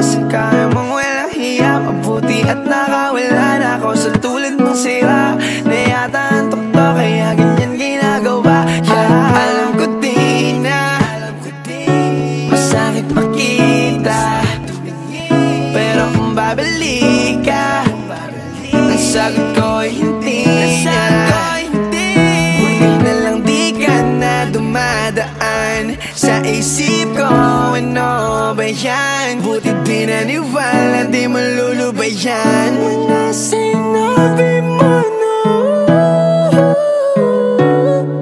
Kasi kaya mong walang hiya, mabuti at nakawala na ako sa tulad mong sira. Na yata ang tukto kaya ganyan ginagawa. Alam ko din na masakit makita, pero kung babalik ka, ang sagot ko ay hindi na. Buti na lang di ka na dumadaan sa isip ko. Ano ba yan? Buti di naniwala, di malulubayan. Wala sinabi mo no.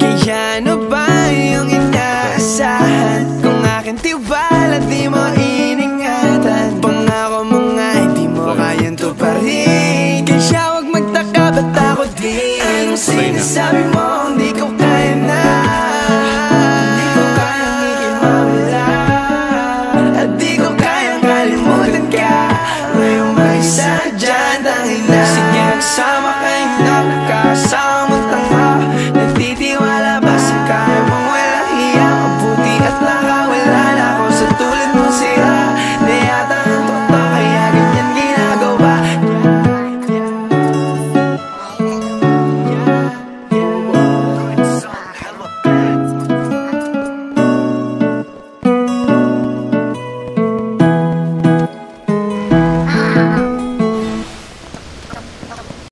Kaya ano ba yung inaasahan? Kung aking tiwala di mo